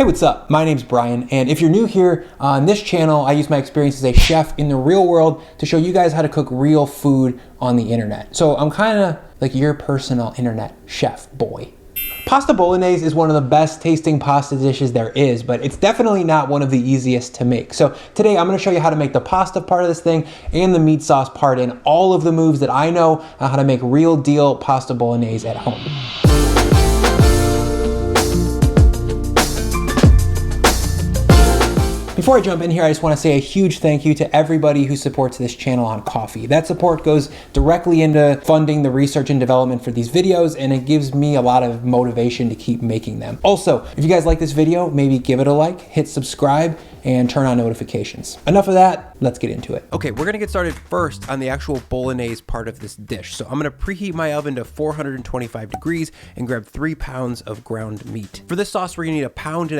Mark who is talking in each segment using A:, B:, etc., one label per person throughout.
A: Hey, what's up? My name's Brian, and if you're new here, on this channel, I use my experience as a chef in the real world to show you guys how to cook real food on the internet. So I'm kind of like your personal internet chef boy. Pasta bolognese is one of the best tasting pasta dishes there is, but it's definitely not one of the easiest to make. So today I'm gonna show you how to make the pasta part of this thing and the meat sauce part and all of the moves that I know on how to make real deal pasta bolognese at home. Before I jump in here, I just want to say a huge thank you to everybody who supports this channel on Ko-fi. That support goes directly into funding the research and development for these videos, and it gives me a lot of motivation to keep making them. Also, if you guys like this video, maybe give it a like, hit subscribe, and turn on notifications. Enough of that, let's get into it. Okay, we're gonna get started first on the actual bolognese part of this dish. So I'm gonna preheat my oven to 425 degrees and grab 3 pounds of ground meat. For this sauce, we're gonna need 1.5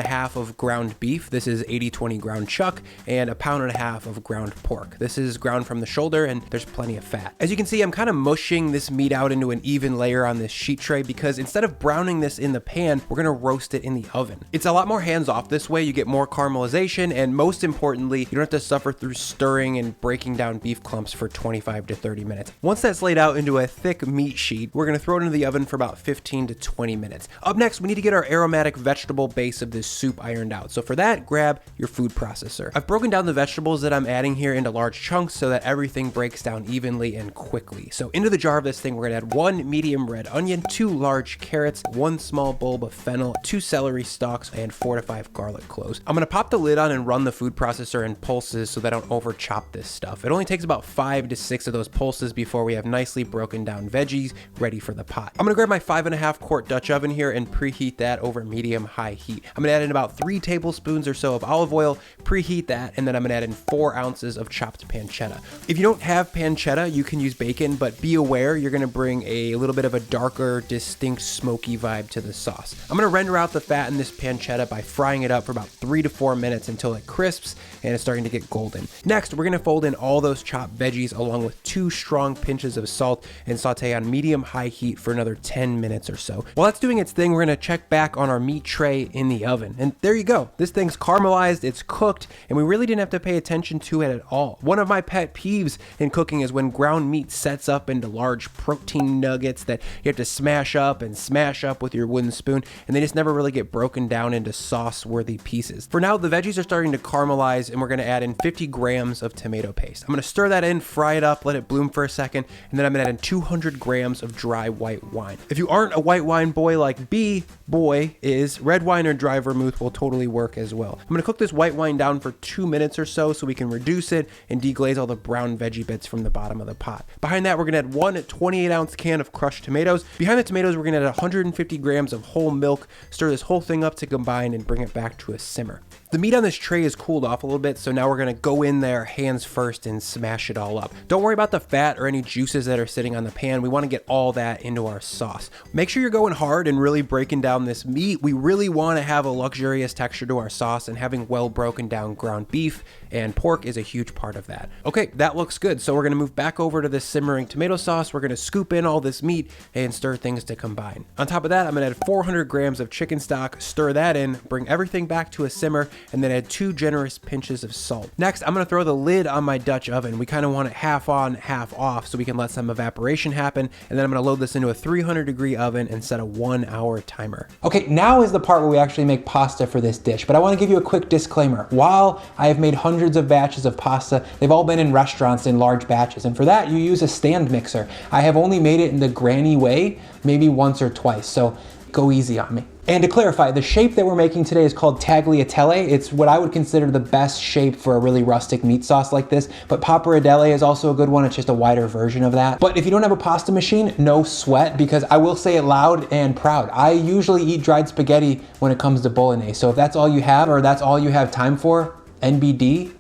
A: pounds of ground beef. This is 80-20 ground chuck, and 1.5 pounds of ground pork. This is ground from the shoulder, and there's plenty of fat. As you can see, I'm kind of mushing this meat out into an even layer on this sheet tray because instead of browning this in the pan, we're gonna roast it in the oven. It's a lot more hands-off this way. You get more caramelization, and most importantly, you don't have to suffer through stirring and breaking down beef clumps for 25 to 30 minutes. Once that's laid out into a thick meat sheet, we're gonna throw it into the oven for about 15 to 20 minutes. Up next, we need to get our aromatic vegetable base of this soup ironed out. So for that, grab your food processor. I've broken down the vegetables that I'm adding here into large chunks so that everything breaks down evenly and quickly. So into the jar of this thing, we're gonna add 1 medium red onion, 2 large carrots, 1 small bulb of fennel, 2 celery stalks, and 4 to 5 garlic cloves. I'm gonna pop the lid on and run the food processor in pulses so that I don't over chop this stuff. It only takes about 5 to 6 of those pulses before we have nicely broken down veggies ready for the pot. I'm gonna grab my 5.5 quart Dutch oven here and preheat that over medium-high heat. I'm gonna add in about 3 tablespoons or so of olive oil, preheat that, and then I'm gonna add in 4 ounces of chopped pancetta. If you don't have pancetta, you can use bacon, but be aware you're gonna bring a little bit of a darker, distinct, smoky vibe to the sauce. I'm gonna render out the fat in this pancetta by frying it up for about 3 to 4 minutes until it crisps and it's starting to get golden. Next, we're gonna fold in all those chopped veggies along with 2 strong pinches of salt and saute on medium-high heat for another 10 minutes or so. While that's doing its thing, we're gonna check back on our meat tray in the oven. And there you go. This thing's caramelized, it's cooked, and we really didn't have to pay attention to it at all. One of my pet peeves in cooking is when ground meat sets up into large protein nuggets that you have to smash up with your wooden spoon, and they just never really get broken down into sauce-worthy pieces. For now, the veggies are starting to caramelize, and we're gonna add in 50 grams of tomato paste. I'm gonna stir that in, fry it up, let it bloom for a second, and then I'm gonna add in 200 grams of dry white wine. If you aren't a white wine boy like B boy is, red wine or dry vermouth will totally work as well. I'm gonna cook this white wine down for 2 minutes or so we can reduce it and deglaze all the brown veggie bits from the bottom of the pot. Behind that, we're gonna add 1 28-ounce can of crushed tomatoes. Behind the tomatoes, we're gonna add 150 grams of whole milk, stir this whole thing up to combine and bring it back to a simmer. The meat on this tray is cooled off a little bit, so now we're gonna go in there hands first and smash it all up. Don't worry about the fat or any juices that are sitting on the pan. We wanna get all that into our sauce. Make sure you're going hard and really breaking down this meat. We really wanna have a luxurious texture to our sauce, and having well broken down ground beef and pork is a huge part of that. Okay, that looks good. So we're gonna move back over to this simmering tomato sauce. We're gonna scoop in all this meat and stir things to combine. On top of that, I'm gonna add 400 grams of chicken stock, stir that in, bring everything back to a simmer, and then add 2 generous pinches of salt. Next, I'm gonna throw the lid on my Dutch oven. We kind of want it half on, half off so we can let some evaporation happen, and then I'm gonna load this into a 300-degree oven and set a 1-hour timer. Okay, now is the part where we actually make pasta for this dish, but I wanna give you a quick disclaimer. While I have made hundreds of batches of pasta, they've all been in restaurants in large batches, and for that, you use a stand mixer. I have only made it in the granny way, maybe once or twice, so go easy on me. And to clarify, the shape that we're making today is called tagliatelle. It's what I would consider the best shape for a really rustic meat sauce like this, but pappardelle is also a good one. It's just a wider version of that. But if you don't have a pasta machine, no sweat, because I will say it loud and proud. I usually eat dried spaghetti when it comes to bolognese. So if that's all you have, or that's all you have time for, NBD,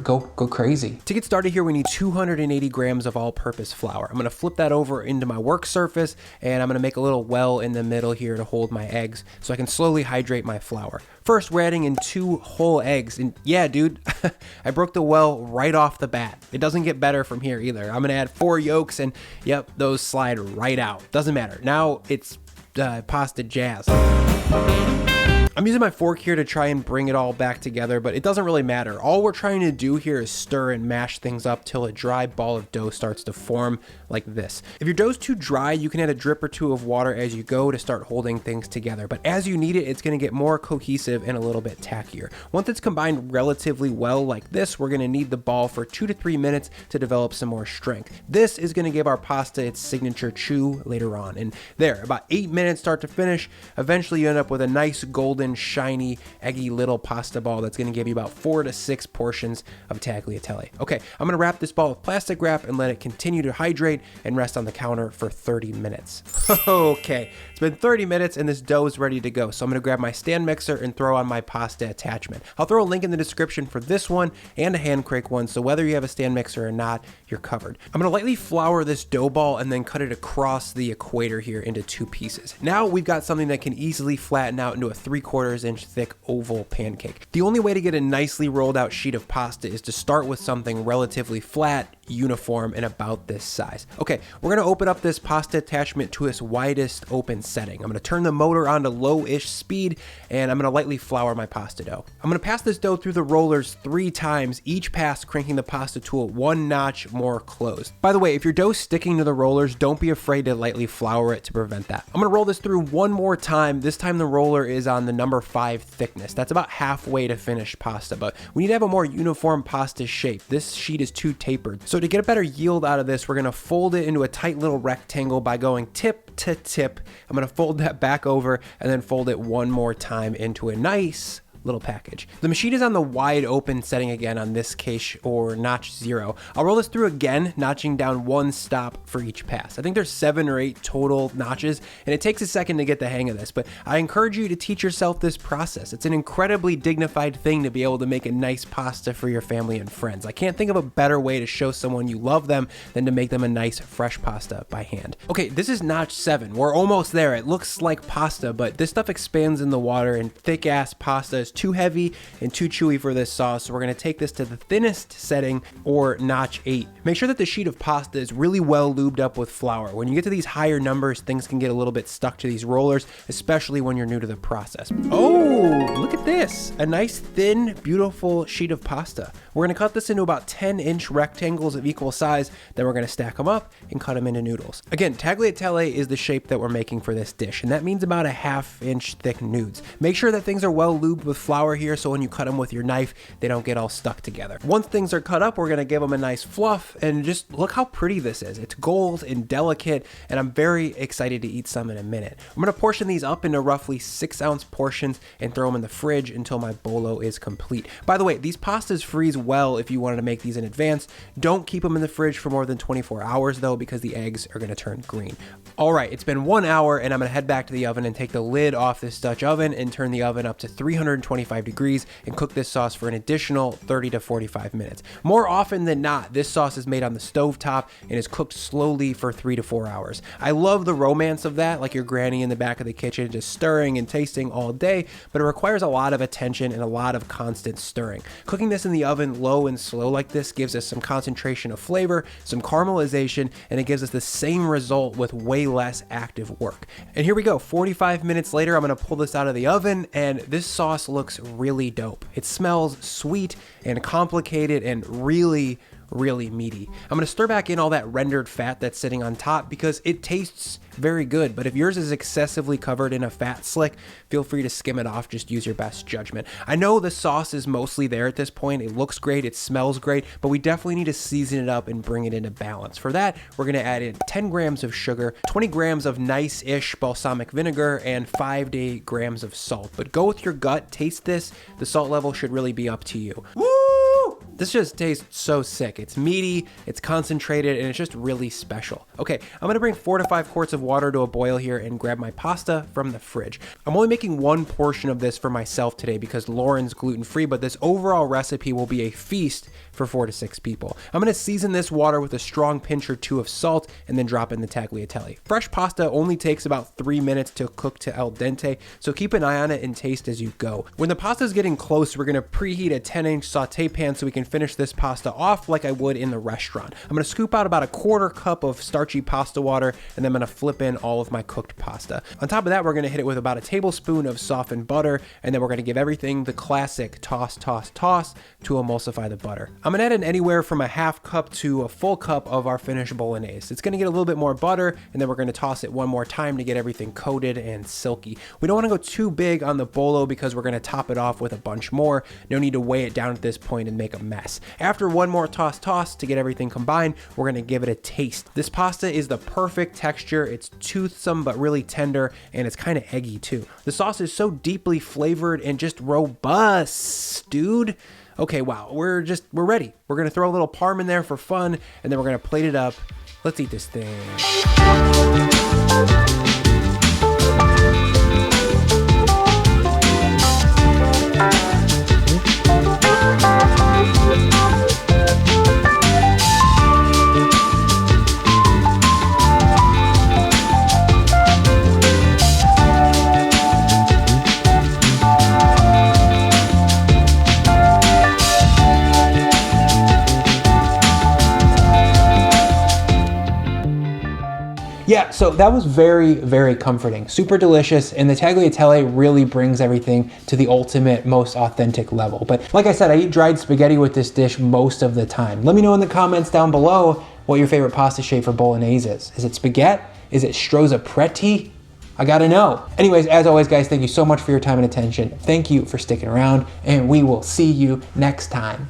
A: go crazy. To get started here, we need 280 grams of all-purpose flour. I'm gonna flip that over into my work surface, and I'm gonna make a little well in the middle here to hold my eggs so I can slowly hydrate my flour. First, we're adding in 2 whole eggs, and yeah, dude, I broke the well right off the bat. It doesn't get better from here either. I'm gonna add 4 yolks, and yep, those slide right out. Doesn't matter. Now it's pasta jazz. I'm using my fork here to try and bring it all back together, but it doesn't really matter. All we're trying to do here is stir and mash things up till a dry ball of dough starts to form like this. If your dough's too dry, you can add a drip or two of water as you go to start holding things together, but as you need it, it's going to get more cohesive and a little bit tackier. Once it's combined relatively well like this, we're going to knead the ball for 2 to 3 minutes to develop some more strength. This is going to give our pasta its signature chew later on, and there, about 8 minutes start to finish, eventually you end up with a nice golden, shiny, eggy little pasta ball that's going to give you about 4 to 6 portions of tagliatelle. Okay, I'm going to wrap this ball with plastic wrap and let it continue to hydrate and rest on the counter for 30 minutes. Okay, it's been 30 minutes and this dough is ready to go, so I'm going to grab my stand mixer and throw on my pasta attachment. I'll throw a link in the description for this one and a hand crank one, so whether you have a stand mixer or not, you're covered. I'm going to lightly flour this dough ball and then cut it across the equator here into 2 pieces. Now we've got something that can easily flatten out into a 3/4 inch thick oval pancake. The only way to get a nicely rolled out sheet of pasta is to start with something relatively flat, uniform, and about this size. Okay, we're gonna open up this pasta attachment to its widest open setting. I'm gonna turn the motor on to low-ish speed, and I'm gonna lightly flour my pasta dough. I'm gonna pass this dough through the rollers 3 times, each pass cranking the pasta tool 1 notch more closed. By the way, if your dough's sticking to the rollers, don't be afraid to lightly flour it to prevent that. I'm gonna roll this through 1 more time. This time the roller is on the number 5 thickness. That's about halfway to finished pasta, but we need to have a more uniform pasta shape. This sheet is too tapered. So to get a better yield out of this, we're gonna fold it into a tight little rectangle by going tip to tip. I'm gonna fold that back over and then fold it 1 more time into a nice little package. The machine is on the wide open setting again on this case, or notch 0. I'll roll this through again, notching down 1 stop for each pass. I think there's 7 or 8 total notches, and it takes a second to get the hang of this, but I encourage you to teach yourself this process. It's an incredibly dignified thing to be able to make a nice pasta for your family and friends. I can't think of a better way to show someone you love them than to make them a nice fresh pasta by hand. Okay, this is notch 7. We're almost there. It looks like pasta, but this stuff expands in the water, and thick ass pasta is too heavy and too chewy for this sauce, so we're going to take this to the thinnest setting, or notch 8. Make sure that the sheet of pasta is really well lubed up with flour. When you get to these higher numbers, things can get a little bit stuck to these rollers, especially when you're new to the process. Oh, look at this, a nice thin, beautiful sheet of pasta. We're going to cut this into about 10-inch rectangles of equal size, then we're going to stack them up and cut them into noodles. Again, tagliatelle is the shape that we're making for this dish, and that means about a 1/2 inch thick nudes. Make sure that things are well lubed with flour here, so when you cut them with your knife, they don't get all stuck together. Once things are cut up, we're gonna give them a nice fluff, and just look how pretty this is. It's gold and delicate, and I'm very excited to eat some in a minute. I'm gonna portion these up into roughly 6-ounce portions and throw them in the fridge until my bolo is complete. By the way, these pastas freeze well if you wanted to make these in advance. Don't keep them in the fridge for more than 24 hours though, because the eggs are gonna turn green. All right, it's been 1 hour, and I'm gonna head back to the oven and take the lid off this Dutch oven and turn the oven up to 325 degrees and cook this sauce for an additional 30 to 45 minutes. More often than not, this sauce is made on the stove top and is cooked slowly for 3 to 4 hours. I love the romance of that, like your granny in the back of the kitchen just stirring and tasting all day, but it requires a lot of attention and a lot of constant stirring. Cooking this in the oven low and slow like this gives us some concentration of flavor, some caramelization, and it gives us the same result with way less active work. And here we go, 45 minutes later, I'm gonna pull this out of the oven, and this sauce looks really dope. It smells sweet and complicated and really meaty. I'm gonna stir back in all that rendered fat that's sitting on top because it tastes very good, but if yours is excessively covered in a fat slick, feel free to skim it off, just use your best judgment. I know the sauce is mostly there at this point, it looks great, it smells great, but we definitely need to season it up and bring it into balance. For that, we're gonna add in 10 grams of sugar, 20 grams of nice-ish balsamic vinegar, and 5 to 8 grams of salt. But go with your gut, taste this, the salt level should really be up to you. Woo! This just tastes so sick. It's meaty, it's concentrated, and it's just really special. Okay, I'm gonna bring 4 to 5 quarts of water to a boil here and grab my pasta from the fridge. I'm only making 1 portion of this for myself today because Lauren's gluten-free, but this overall recipe will be a feast for 4 to 6 people. I'm gonna season this water with a strong pinch or 2 of salt and then drop in the tagliatelle. Fresh pasta only takes about 3 minutes to cook to al dente, so keep an eye on it and taste as you go. When the pasta is getting close, we're gonna preheat a 10-inch saute pan so we can and finish this pasta off like I would in the restaurant. I'm gonna scoop out about a 1/4 cup of starchy pasta water, and then I'm gonna flip in all of my cooked pasta. On top of that, we're gonna hit it with about a tablespoon of softened butter, and then we're gonna give everything the classic toss, toss, toss to emulsify the butter. I'm gonna add in anywhere from a 1/2 cup to a full cup of our finished bolognese. It's gonna get a little bit more butter, and then we're gonna toss it one more time to get everything coated and silky. We don't wanna go too big on the bolo because we're gonna top it off with a bunch more. No need to weigh it down at this point and make a mess. After one more toss to get everything combined, we're gonna give it a taste. This pasta is the perfect texture. It's toothsome but really tender, and it's kind of eggy too. The sauce is so deeply flavored and just robust, dude. Okay, wow, we're ready. We're gonna throw a little parm in there for fun, and then we're gonna plate it up. Let's eat this thing. Yeah, so that was very, very comforting, super delicious, and the tagliatelle really brings everything to the ultimate, most authentic level. But like I said, I eat dried spaghetti with this dish most of the time. Let me know in the comments down below what your favorite pasta shape for bolognese is. Is it spaghetti? Is it strozza preti? I gotta know. Anyways, as always, guys, thank you so much for your time and attention. Thank you for sticking around, and we will see you next time.